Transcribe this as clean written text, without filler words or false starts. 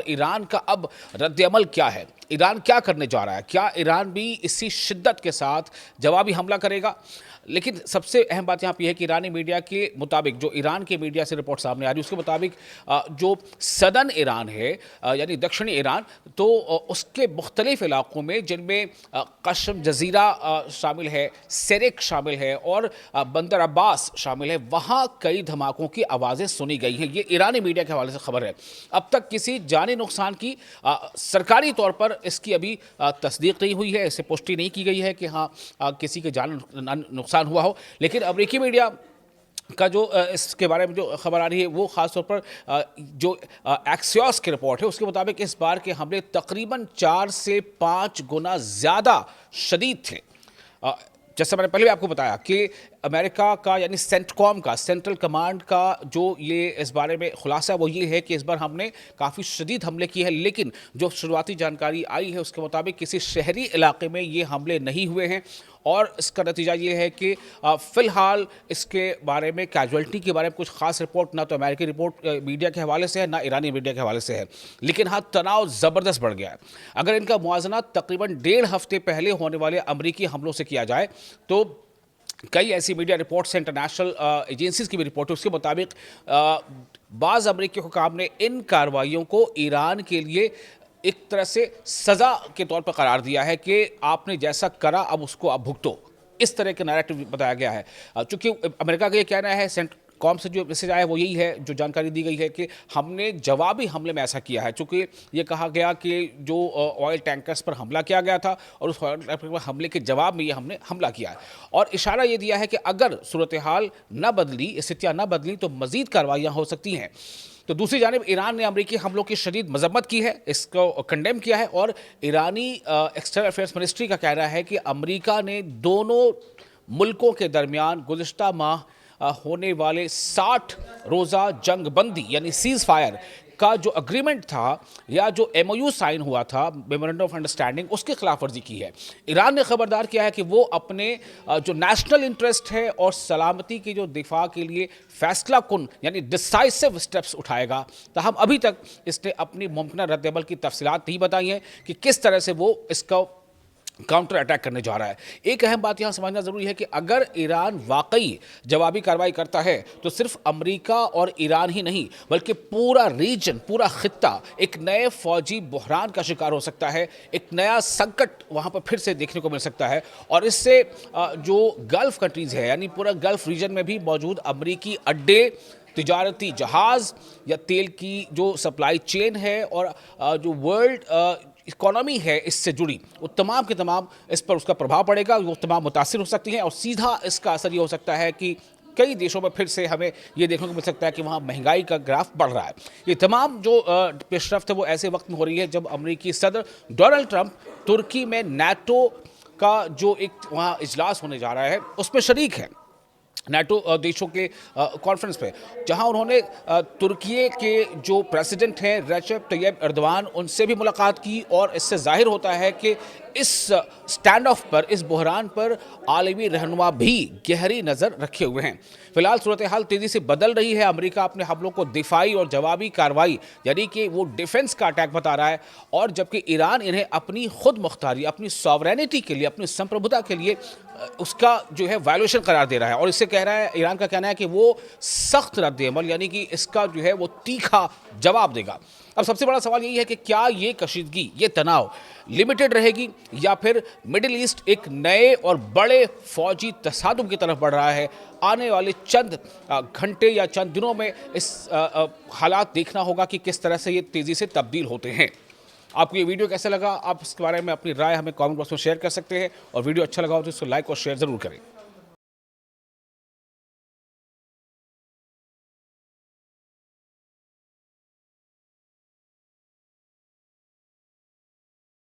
Iran का अब रद्द-ए-अमल क्या है? ईरान क्या करने जा रहा है? क्या ईरान भी इसी शिद्दत के साथ जवाबी हमला करेगा? लेकिन सबसे अहम बात यहाँ पे है कि ईरानी मीडिया के मुताबिक, जो ईरान के मीडिया से रिपोर्ट सामने आ रही है, उसके मुताबिक जो सदर्न ईरान है, यानी दक्षिणी ईरान, तो उसके मुख्तलिफ इलाकों में, जिनमें कश्म जजीरा शामिल है, सेरेक शामिल है और बंदर अब्बास शामिल है, वहाँ कई धमाकों की आवाज़ें सुनी गई हैं। ये ईरानी मीडिया के हवाले से खबर है। अब तक किसी जानी नुकसान की सरकारी तौर पर इसकी अभी तस्दीक नहीं हुई है, इसे पुष्टि नहीं की गई है कि हाँ किसी के जान नुकसान हुआ हो। लेकिन अमेरिकी मीडिया का जो इसके बारे में जो खबर आ रही है, वो ख़ास तौर पर जो एक्सियोस की रिपोर्ट है, उसके मुताबिक इस बार के हमले तकरीबन 4 से 5 गुना ज़्यादा शदीद थे। जैसा मैंने पहले भी आपको बताया कि अमेरिका का, यानी सेंटकॉम का, सेंट्रल कमांड का जो ये इस बारे में खुलासा, वो ये है कि इस बार हमने काफ़ी शदीद हमले किए हैं। लेकिन जो शुरुआती जानकारी आई है, उसके मुताबिक किसी शहरी इलाके में ये हमले नहीं हुए हैं। और इसका नतीजा ये है कि फ़िलहाल इसके बारे में, कैजुअल्टी के बारे में कुछ ख़ास रिपोर्ट ना तो अमेरिकी रिपोर्ट मीडिया के हवाले से है, ना ईरानी मीडिया के हवाले से है। लेकिन हाँ, तनाव ज़बरदस्त बढ़ गया है। अगर इनका मुआवजा तकरीबन 1.5 हफ्ते पहले होने वाले अमरीकी हमलों से किया जाए, तो कई ऐसी मीडिया रिपोर्ट्स, इंटरनेशनल एजेंसीज की भी रिपोर्ट है, उसके मुताबिक बाज़ अमरीकी हुकाम ने इन कार्रवाइयों को ईरान के लिए एक तरह से सज़ा के तौर पर करार दिया है कि आपने जैसा करा अब उसको आप भुगतो। इस तरह के नैरेटिव बताया गया है। चूँकि अमेरिका का ये कहना है, कॉम से जो मैसेज आया वो यही है, जो जानकारी दी गई है कि हमने जवाबी हमले में ऐसा किया है। चूँकि ये कहा गया कि जो ऑयल टैंकर्स पर हमला किया गया था, और उस ऑयल टैंकर पर हमले के जवाब में ये हमने हमला किया है। और इशारा ये दिया है कि अगर सूरत हाल न बदली, स्थितियाँ न बदली, तो मज़ीद कार्रवाइयाँ हो सकती हैं। तो दूसरी जानिब ईरान ने अमरीकी हमलों की शदीद मजम्मत की है, इसको कंडेम किया है। और ईरानी एक्सटर्नल अफेयर्स मिनिस्ट्री का कहना है कि अमरीका ने दोनों मुल्कों के दरमियान गुज़िश्ता माह होने वाले 60 रोज़ा जंग बंदी, यानी सीज़ फायर का जो अग्रीमेंट था, या जो MOU साइन हुआ था, मेमोरेंडम ऑफ अंडरस्टैंडिंग, उसकी खिलाफ वर्जी की है। ईरान ने खबरदार किया है कि वो अपने जो नेशनल इंटरेस्ट है और सलामती की जो दिफा के लिए फैसला कुन, यानी डिसाइसिव स्टेप्स उठाएगा। ताहम अभी तक इसने अपनी मुमकिन रद्द-ए-अमल की तफसीलात नहीं बताई हैं कि किस तरह से वो इसका काउंटर अटैक करने जा रहा है। एक अहम बात यहाँ समझना ज़रूरी है कि अगर ईरान वाकई जवाबी कार्रवाई करता है, तो सिर्फ अमेरिका और ईरान ही नहीं, बल्कि पूरा रीजन, पूरा खित्ता एक नए फौजी बहरान का शिकार हो सकता है। एक नया संकट वहाँ पर फिर से देखने को मिल सकता है। और इससे जो गल्फ़ कंट्रीज़ है, यानी पूरा गल्फ़ रीजन में भी मौजूद अमरीकी अड्डे, तिजारती जहाज़ या तेल की जो सप्लाई चेन है, और जो वर्ल्ड इकोनॉमी है इससे जुड़ी, वो तमाम के तमाम इस पर उसका प्रभाव पड़ेगा। वो तमाम मुतासिर हो सकती हैं, और सीधा इसका असर ये हो सकता है कि कई देशों में फिर से हमें ये देखने को मिल सकता है कि वहाँ महंगाई का ग्राफ बढ़ रहा है। ये तमाम जो पेशरफ्त है, वो ऐसे वक्त में हो रही है जब अमेरिकी सदर डोनाल्ड ट्रंप तुर्की में नाटो का जो एक वहाँ इजलास होने जा रहा है, उसमें शरीक है, नाटो देशों के कॉन्फ्रेंस पे, जहां उन्होंने तुर्की के जो प्रेसिडेंट हैं रेसेप तैयब एर्दोगान, उनसे भी मुलाकात की। और इससे जाहिर होता है कि इस स्टैंड ऑफ पर, इस बहरान पर आलमी रहनुमा भी गहरी नज़र रखे हुए हैं। फिलहाल सूरत हाल तेज़ी से बदल रही है। अमेरिका अपने हमलों को दिफाई और जवाबी कार्रवाई, यानी कि वो डिफेंस का अटैक बता रहा है, और जबकि ईरान इन्हें अपनी खुद मुख्तारी, अपनी सॉवरेनिटी के लिए, अपनी संप्रभुता के लिए उसका जो है वायलेशन करार दे रहा है। और इससे कह रहा है, ईरान का कहना है कि वो सख्त रद्द-ए-अमल, यानी कि इसका जो है वो तीखा जवाब देगा। अब सबसे बड़ा सवाल यही है कि क्या ये कशीदगी, ये तनाव लिमिटेड रहेगी, या फिर मिडिल ईस्ट एक नए और बड़े फौजी तसादुम की तरफ बढ़ रहा है। आने वाले चंद घंटे या चंद दिनों में इस हालात देखना होगा कि किस तरह से ये तेज़ी से तब्दील होते हैं। आपको ये वीडियो कैसा लगा? आप इसके बारे में अपनी राय हमें कमेंट बॉक्स में शेयर कर सकते हैं, और वीडियो अच्छा लगा हो तो इसको लाइक और शेयर ज़रूर करें।